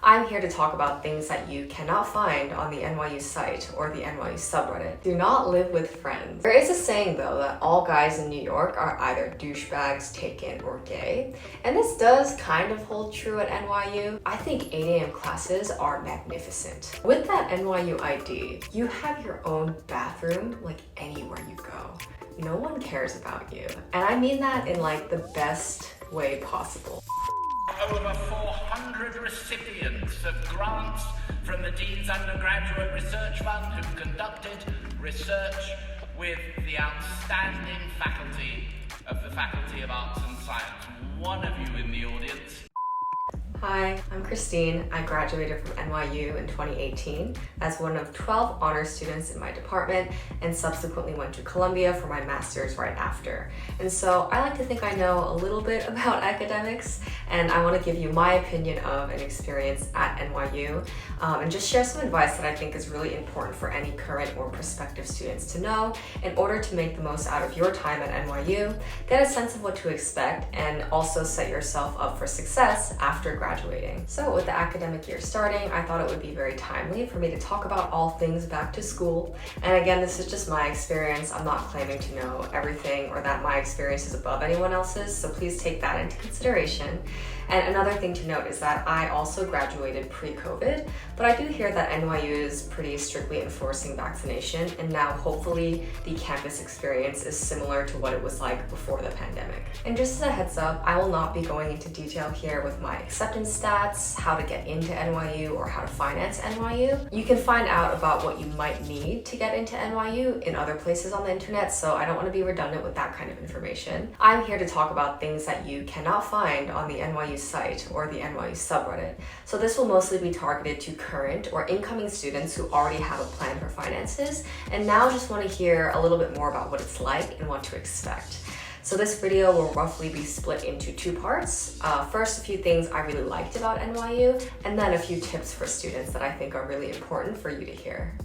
I'm here to talk about things that you cannot find on the NYU site or the NYU subreddit. Do not live with friends. There is a saying though that all guys in New York are either douchebags, taken, or gay. And this does kind of hold true at NYU. I think 8 a.m. classes are magnificent. With that NYU ID, you have your own bathroom like anywhere you go. No one cares about you. And I mean that in like the best way possible. Over 400 recipients of grants from the Dean's Undergraduate Research Fund who've conducted research with the outstanding faculty of the Faculty of Arts and Science. One of you in the audience. Hi, I'm Christine. I graduated from NYU in 2018 as one of 12 honor students in my department and subsequently went to Columbia for my master's right after. And so I like to think I know a little bit about academics, and I want to give you my opinion of an experience at NYU and just share some advice that I think is really important for any current or prospective students to know in order to make the most out of your time at NYU, get a sense of what to expect, and also set yourself up for success after graduating. So with the academic year starting, I thought it would be very timely for me to talk about all things back to school. And again, this is just my experience. I'm not claiming to know everything or that my experience is above anyone else's, so please take that into consideration. And another thing to note is that I also graduated pre-COVID, but I do hear that NYU is pretty strictly enforcing vaccination, and now hopefully the campus experience is similar to what it was like before the pandemic. And just as a heads up, I will not be going into detail here with my acceptance stats, how to get into NYU, or how to finance NYU. You can find out about what you might need to get into NYU in other places on the internet, so I don't want to be redundant with that kind of information. I'm here to talk about things that you cannot find on the NYU site or the NYU subreddit. So this will mostly be targeted to current or incoming students who already have a plan for finances and now just want to hear a little bit more about what it's like and what to expect. So this video will roughly be split into 2 parts. First, a few things I really liked about NYU, and then a few tips for students that I think are really important for you to hear.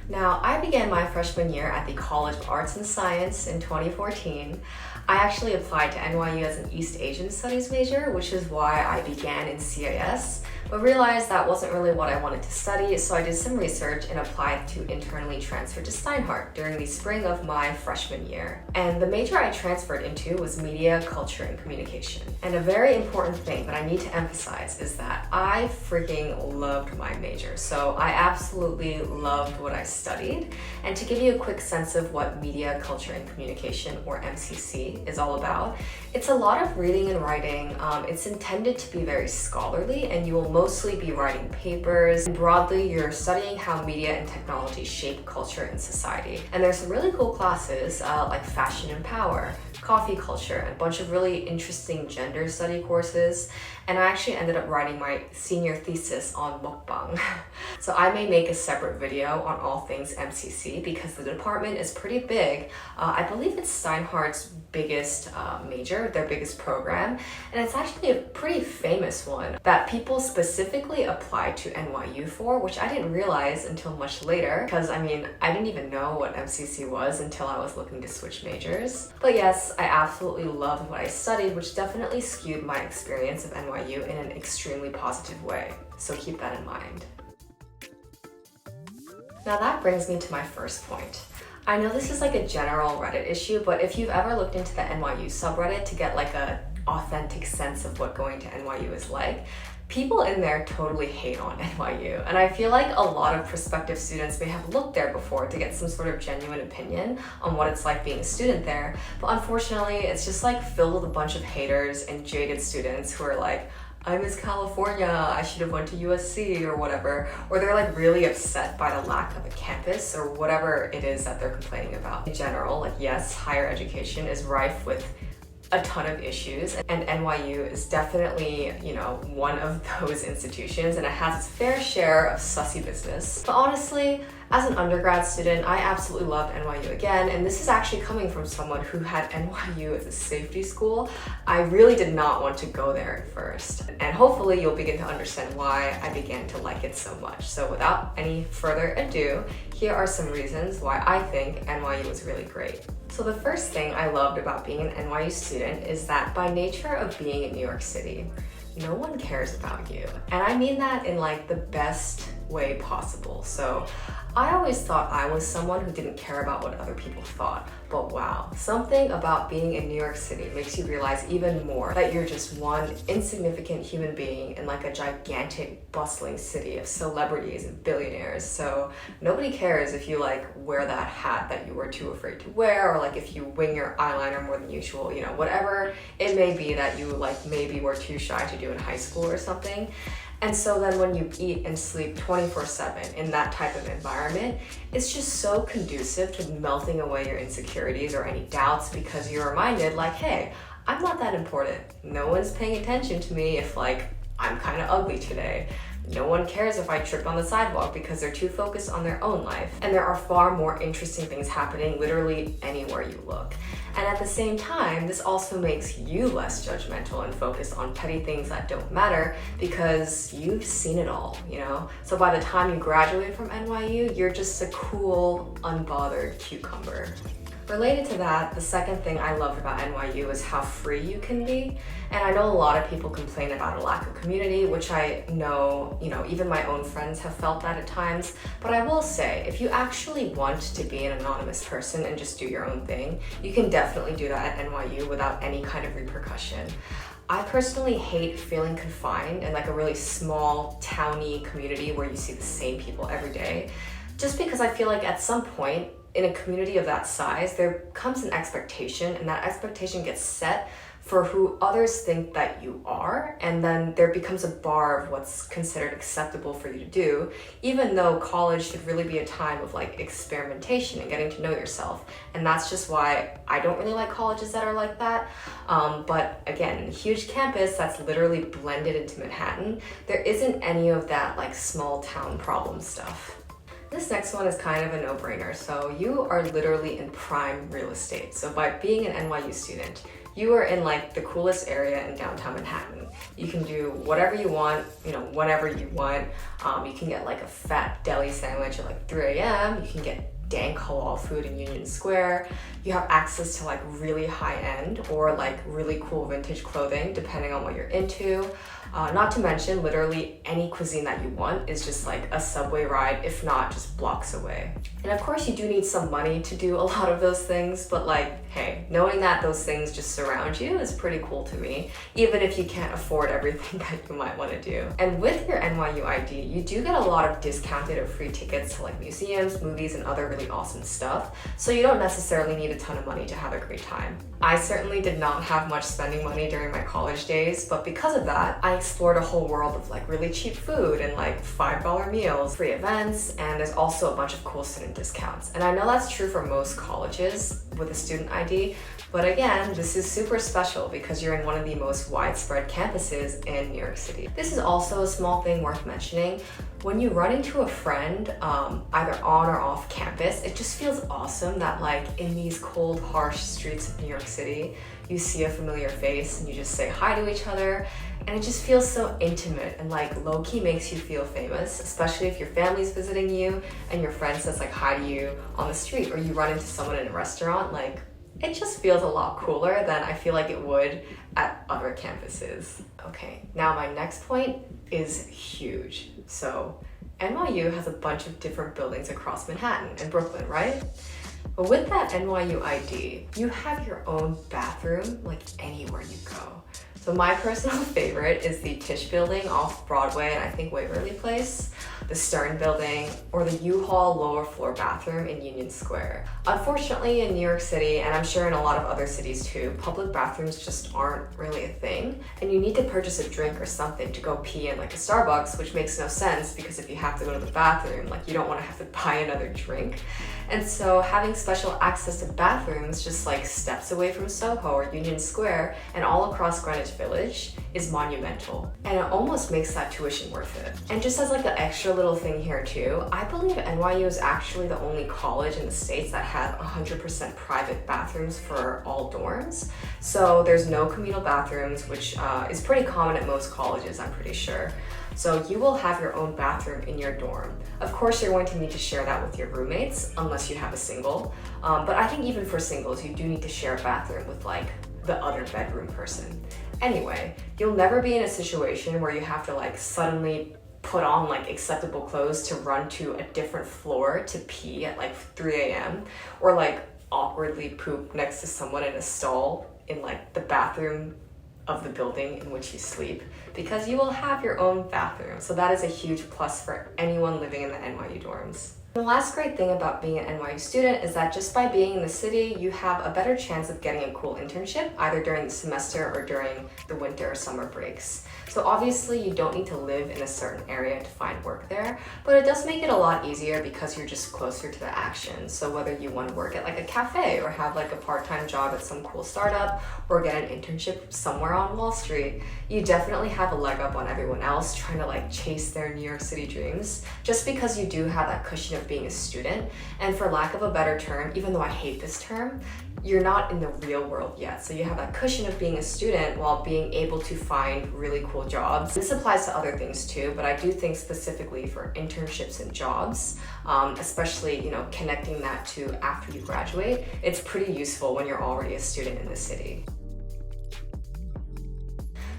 Now, I began my freshman year at the College of Arts and Science in 2014. I actually applied to NYU as an East Asian Studies major, which is why I began in CIS, but realized that wasn't really what I wanted to study, so I did some research and applied to internally transfer to Steinhardt during the spring of my freshman year. And the major I transferred into was media, culture, and communication. And a very important thing that I need to emphasize is that I freaking loved my major. So I absolutely loved what I studied. And to give you a quick sense of what media, culture, and communication, or MCC, is all about, it's a lot of reading and writing. It's intended to be very scholarly, and you will mostly be writing papers. And broadly, you're studying how media and technology shape culture and society. And there's some really cool classes like fashion and power, coffee culture, and a bunch of really interesting gender study courses. And I actually ended up writing my senior thesis on mukbang. So I may make a separate video on all things MCC because the department is pretty big. I believe it's Steinhardt's biggest major, their biggest program, and it's actually a pretty famous one that people specifically apply to NYU for, which I didn't realize until much later, because I mean, I didn't even know what MCC was until I was looking to switch majors. But yes, I absolutely loved what I studied, which definitely skewed my experience of NYU in an extremely positive way, so keep that in mind. Now that brings me to my first point. I know this is like a general Reddit issue, but if you've ever looked into the NYU subreddit to get like a authentic sense of what going to NYU is like, people in there totally hate on NYU. And I feel like a lot of prospective students may have looked there before to get some sort of genuine opinion on what it's like being a student there. But unfortunately, it's just like filled with a bunch of haters and jaded students who are like, I miss California, I should have went to USC or whatever, or they're like really upset by the lack of a campus or whatever it is that they're complaining about. In general, like yes, higher education is rife with a ton of issues, and NYU is definitely, you know, one of those institutions, and it has its fair share of sussy business. But honestly, as an undergrad student, I absolutely loved NYU again, and this is actually coming from someone who had NYU as a safety school. I really did not want to go there at first, and hopefully you'll begin to understand why I began to like it so much. So without any further ado, here are some reasons why I think NYU was really great. So the first thing I loved about being an NYU student is that by nature of being in New York City, no one cares about you. And I mean that in like the best way possible. So I always thought I was someone who didn't care about what other people thought, but wow, something about being in New York City makes you realize even more that you're just one insignificant human being in like a gigantic bustling city of celebrities and billionaires. So nobody cares if you like wear that hat that you were too afraid to wear, or like if you wing your eyeliner more than usual, you know, whatever it may be that you like maybe were too shy to do in high school or something. And so then when you eat and sleep 24/7 in that type of environment, it's just so conducive to melting away your insecurities or any doubts, because you're reminded like, hey, I'm not that important. No one's paying attention to me if like I'm kind of ugly today. No one cares if I trip on the sidewalk because they're too focused on their own life. And there are far more interesting things happening literally anywhere you look. And at the same time, this also makes you less judgmental and focused on petty things that don't matter because you've seen it all, you know? So by the time you graduate from NYU, you're just a cool, unbothered cucumber. Related to that, the second thing I loved about NYU is how free you can be. And I know a lot of people complain about a lack of community, which I know, you know, even my own friends have felt that at times. But I will say, if you actually want to be an anonymous person and just do your own thing, you can definitely do that at NYU without any kind of repercussion. I personally hate feeling confined in like a really small, towny community where you see the same people every day. Just because I feel like at some point, in a community of that size, there comes an expectation, and that expectation gets set for who others think that you are, and then there becomes a bar of what's considered acceptable for you to do, even though college should really be a time of like experimentation and getting to know yourself. And that's just why I don't really like colleges that are like that. But again, a huge campus that's literally blended into Manhattan, there isn't any of that like small town problem stuff. This next one is kind of a no-brainer. So you are literally in prime real estate. So by being an NYU student, you are in like the coolest area in downtown Manhattan. You can do whatever you want, you know, whenever you want. You can get like a fat deli sandwich at like 3 a.m. You can get dank halal food in Union Square. You have access to like really high-end or like really cool vintage clothing, depending on what you're into. Not to mention, literally any cuisine that you want is just like a subway ride, if not just blocks away. And of course you do need some money to do a lot of those things, but like, hey, knowing that those things just surround you is pretty cool to me, even if you can't afford everything that you might want to do. And with your NYU ID, you do get a lot of discounted or free tickets to like museums, movies, and other really awesome stuff, so you don't necessarily need a ton of money to have a great time. I certainly did not have much spending money during my college days, but because of that, I explored a whole world of like really cheap food and like $5 meals, free events, and there's also a bunch of cool student discounts. And I know that's true for most colleges with a student ID, but again, this is super special because you're in one of the most widespread campuses in New York City. This is also a small thing worth mentioning. When you run into a friend, either on or off campus, it just feels awesome that like in these cold, harsh streets of New York City, you see a familiar face and you just say hi to each other. And it just feels so intimate and like low-key makes you feel famous, especially if your family's visiting you and your friend says like hi to you on the street, or you run into someone in a restaurant. Like, it just feels a lot cooler than I feel like it would at other campuses. Okay, now my next point is huge. So NYU has a bunch of different buildings across Manhattan and Brooklyn, right? But with that NYU ID, you have your own bathroom like anywhere you go. So my personal favorite is the Tisch building off Broadway and I think Waverly Place, the Stern building, or the U-Haul lower floor bathroom in Union Square. Unfortunately, in New York City, and I'm sure in a lot of other cities too, public bathrooms just aren't really a thing, and you need to purchase a drink or something to go pee in like a Starbucks, which makes no sense because if you have to go to the bathroom, like you don't want to have to buy another drink. And so having special access to bathrooms just like steps away from Soho or Union Square and all across Greenwich Village is monumental. And it almost makes that tuition worth it. And just as like an extra little thing here too, I believe NYU is actually the only college in the States that has 100% private bathrooms for all dorms. So there's no communal bathrooms, which is pretty common at most colleges, I'm pretty sure. So you will have your own bathroom in your dorm. Of course, you're going to need to share that with your roommates, unless you have a single. But I think even for singles, you do need to share a bathroom with like the other bedroom person. Anyway, you'll never be in a situation where you have to like suddenly put on like acceptable clothes to run to a different floor to pee at like 3 a.m. or like awkwardly poop next to someone in a stall in like the bathroom of the building in which you sleep, because you will have your own bathroom. So that is a huge plus for anyone living in the NYU dorms. The last great thing about being an NYU student is that just by being in the city, you have a better chance of getting a cool internship either during the semester or during the winter or summer breaks. So obviously you don't need to live in a certain area to find work there, but it does make it a lot easier because you're just closer to the action. So whether you want to work at like a cafe or have like a part-time job at some cool startup or get an internship somewhere on Wall Street, you definitely have a leg up on everyone else trying to like chase their New York City dreams, just because you do have that cushion of being a student. And for lack of a better term, even though I hate this term, you're not in the real world yet. So you have that cushion of being a student while being able to find really cool jobs. This applies to other things too, but I do think specifically for internships and jobs, especially, connecting that to after you graduate, it's pretty useful when you're already a student in the city.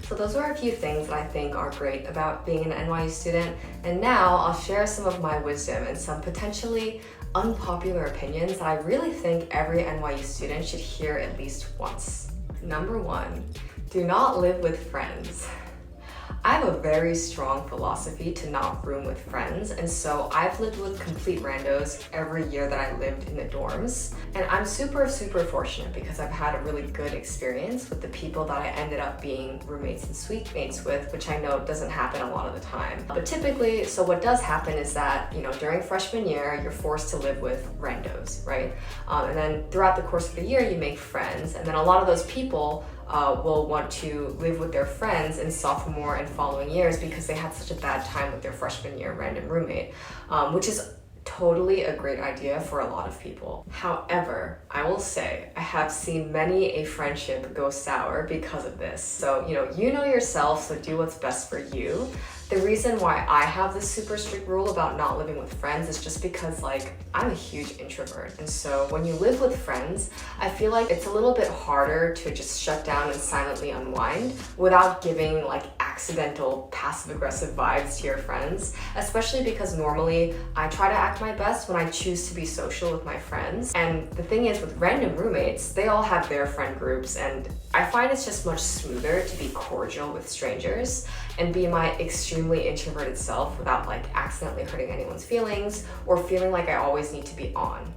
So those are a few things that I think are great about being an NYU student. And now I'll share some of my wisdom and some potentially unpopular opinions that I really think every NYU student should hear at least once. Number 1, do not live with friends. I have a very strong philosophy to not room with friends, and so I've lived with complete randos every year that I lived in the dorms. And I'm super fortunate because I've had a really good experience with the people that I ended up being roommates and suite mates with, which I know doesn't happen a lot of the time. But typically, so what does happen is that, during freshman year, you're forced to live with randos, right? And then throughout the course of the year, you make friends, and then a lot of those people will want to live with their friends in sophomore and following years because they had such a bad time with their freshman year random roommate, which is totally a great idea for a lot of people. However, I will say I have seen many a friendship go sour because of this. So, you know yourself, so do what's best for you. The reason why I have this super strict rule about not living with friends is just because I'm a huge introvert. And so when you live with friends, I feel like it's a little bit harder to just shut down and silently unwind without giving accidental passive-aggressive vibes to your friends, especially because normally I try to act my best when I choose to be social with my friends. And the thing is, with random roommates, they all have their friend groups, and I find it's just much smoother to be cordial with strangers and be my extremely introverted self without accidentally hurting anyone's feelings or feeling like I always need to be on.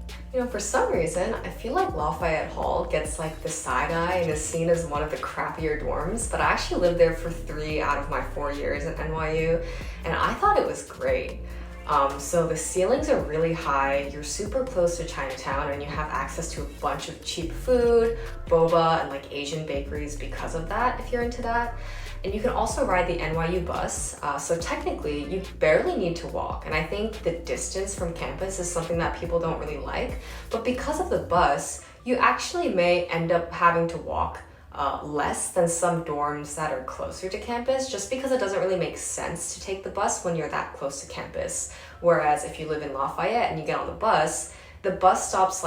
For some reason, I feel like Lafayette Hall gets the side eye and is seen as one of the crappier dorms, but I actually lived there for 3 out of my 4 years at NYU, and I thought it was great. So the ceilings are really high, you're super close to Chinatown, and you have access to a bunch of cheap food, boba, and Asian bakeries because of that, if you're into that. And you can also ride the NYU bus, so technically you barely need to walk. And I think the distance from campus is something that people don't really like, but because of the bus, you actually may end up having to walk less than some dorms that are closer to campus, just because it doesn't really make sense to take the bus when you're that close to campus. Whereas if you live in Lafayette and you get on the bus stops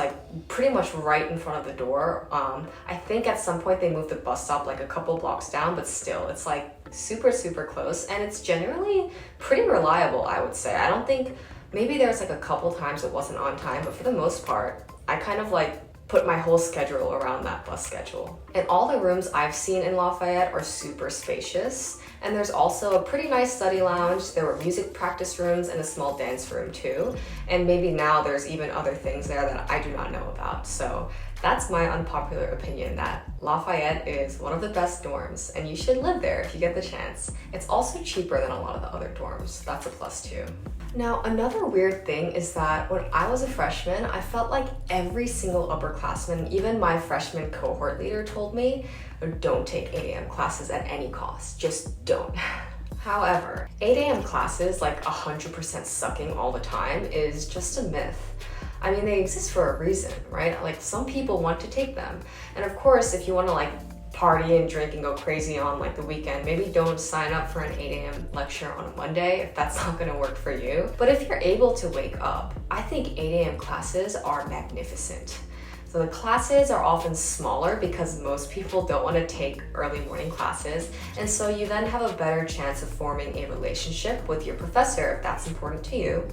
pretty much right in front of the door. I think at some point they moved the bus stop a couple blocks down, but still it's super close, and it's generally pretty reliable, I would say. I don't think, maybe there's a couple times it wasn't on time, but for the most part, I kind of put my whole schedule around that bus schedule. And all the rooms I've seen in Lafayette are super spacious. And there's also a pretty nice study lounge. There were music practice rooms and a small dance room too. And maybe now there's even other things there that I do not know about. So that's my unpopular opinion, that Lafayette is one of the best dorms and you should live there if you get the chance. It's also cheaper than a lot of the other dorms. That's a plus too. Now, another weird thing is that when I was a freshman, I felt like every single upperclassman, even my freshman cohort leader, told me, don't take 8 a.m. classes at any cost. Just don't. However, 8 a.m. classes, 100% sucking all the time, is just a myth. I mean, they exist for a reason, right? Some people want to take them. And of course, if you want to party and drink and go crazy on the weekend, maybe don't sign up for an 8 a.m. lecture on a Monday if that's not gonna work for you. But if you're able to wake up, I think 8 a.m. classes are magnificent. So the classes are often smaller because most people don't want to take early morning classes, and so you then have a better chance of forming a relationship with your professor if that's important to you.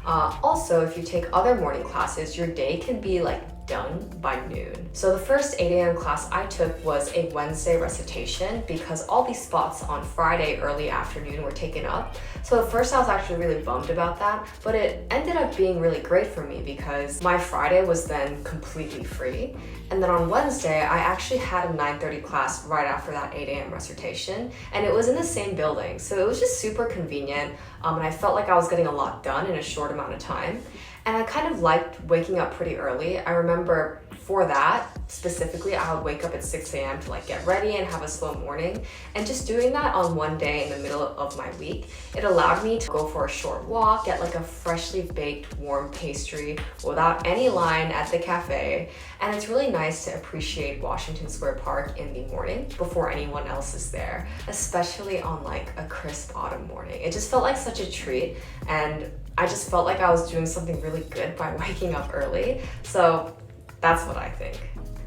Also, if you take other morning classes, your day can be done by noon. So the first 8 a.m. class I took was a Wednesday recitation because all these spots on Friday early afternoon were taken up. So at first I was actually really bummed about that, but it ended up being really great for me because my Friday was then completely free. And then on Wednesday, I actually had a 9:30 class right after that 8 a.m. recitation, and it was in the same building. So it was just super convenient, and I felt like I was getting a lot done in a short amount of time. And I kind of liked waking up pretty early. I remember for that specifically, I would wake up at 6 a.m. to get ready and have a slow morning. And just doing that on one day in the middle of my week, it allowed me to go for a short walk, get a freshly baked warm pastry without any line at the cafe. And it's really nice to appreciate Washington Square Park in the morning before anyone else is there, especially on a crisp autumn morning. It just felt like such a treat, and I just felt like I was doing something really good by waking up early. So that's what I think.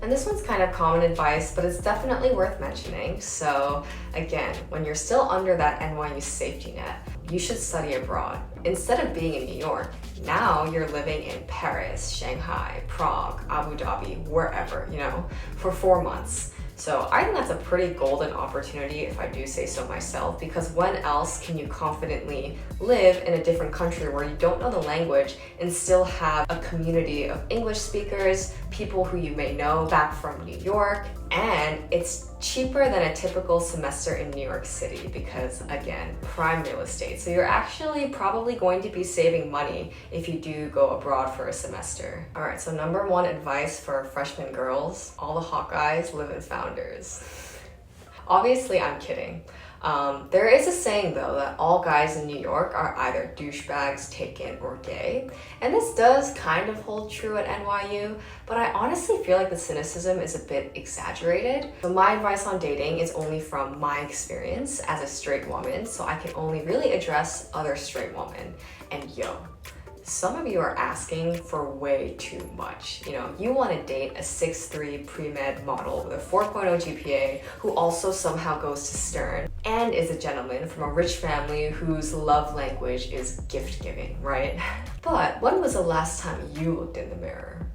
And this one's kind of common advice, but it's definitely worth mentioning. So again, when you're still under that NYU safety net, you should study abroad. Instead of being in New York, now you're living in Paris, Shanghai, Prague, Abu Dhabi, wherever, for 4 months. So I think that's a pretty golden opportunity, if I do say so myself, because when else can you confidently live in a different country where you don't know the language and still have a community of English speakers, people who you may know back from New York, and it's cheaper than a typical semester in New York City because, again, prime real estate. So you're actually probably going to be saving money if you do go abroad for a semester. All right, so number one advice for freshman girls, all the hot guys live in Founders. Obviously, I'm kidding. There is a saying though that all guys in New York are either douchebags, taken, or gay. And this does kind of hold true at NYU, but I honestly feel like the cynicism is a bit exaggerated. So my advice on dating is only from my experience as a straight woman, so I can only really address other straight women. And some of you are asking for way too much. You want to date a 6'3" pre-med model with a 4.0 GPA who also somehow goes to Stern and is a gentleman from a rich family whose love language is gift giving, right? But when was the last time you looked in the mirror?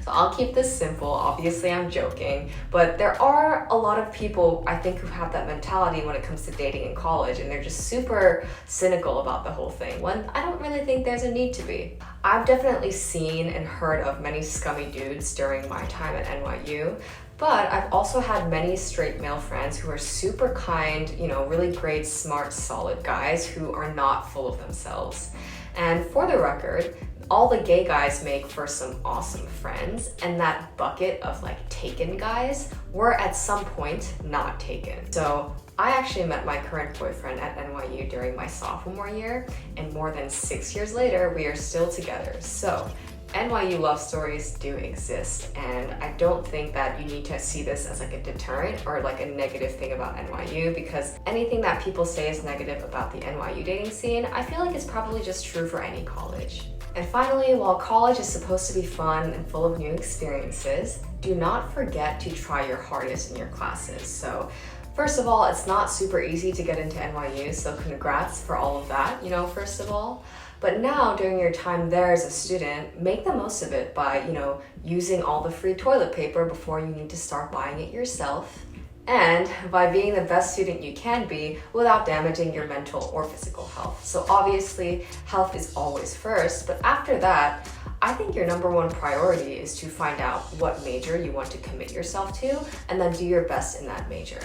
So I'll keep this simple. Obviously, I'm joking, but there are a lot of people, I think, who have that mentality when it comes to dating in college, and they're just super cynical about the whole thing, when I don't really think there's a need to be. I've definitely seen and heard of many scummy dudes during my time at NYU, but I've also had many straight male friends who are super kind, really great, smart, solid guys who are not full of themselves. And for the record, all the gay guys make for some awesome friends, and that bucket of taken guys were at some point not taken. So I actually met my current boyfriend at NYU during my sophomore year, and more than 6 years later, we are still together. So NYU love stories do exist, and I don't think that you need to see this as a deterrent or a negative thing about NYU, because anything that people say is negative about the NYU dating scene, I feel like is probably just true for any college. And finally, while college is supposed to be fun and full of new experiences, do not forget to try your hardest in your classes. So first of all, it's not super easy to get into NYU, so congrats for all of that, first of all. But now, during your time there as a student, make the most of it by, using all the free toilet paper before you need to start buying it yourself. And by being the best student you can be without damaging your mental or physical health. So obviously, health is always first, but after that, I think your number one priority is to find out what major you want to commit yourself to, and then do your best in that major.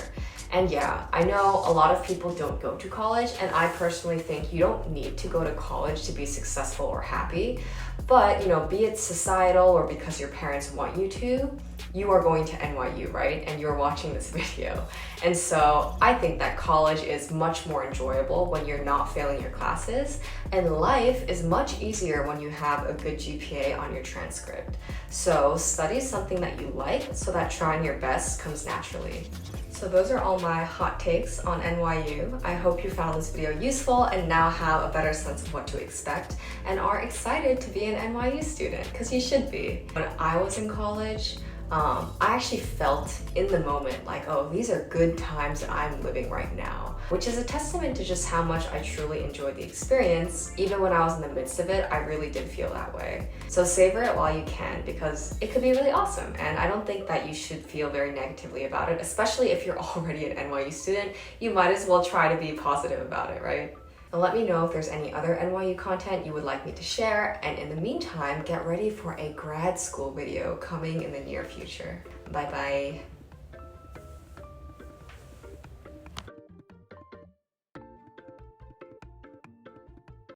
And yeah, I know a lot of people don't go to college, and I personally think you don't need to go to college to be successful or happy, but be it societal or because your parents want you to, you are going to NYU, right? And you're watching this video. And so I think that college is much more enjoyable when you're not failing your classes, and life is much easier when you have a good GPA on your transcript. So study something that you like so that trying your best comes naturally. So those are all my hot takes on NYU. I hope you found this video useful and now have a better sense of what to expect and are excited to be an NYU student, because you should be. When I was in college, I actually felt in the moment like, oh, these are good times that I'm living right now, which is a testament to just how much I truly enjoyed the experience. Even when I was in the midst of it, I really did feel that way. So savor it while you can, because it could be really awesome. And I don't think that you should feel very negatively about it, especially if you're already an NYU student. You might as well try to be positive about it, right? And let me know if there's any other NYU content you would like me to share. And in the meantime, get ready for a grad school video coming in the near future. Bye bye.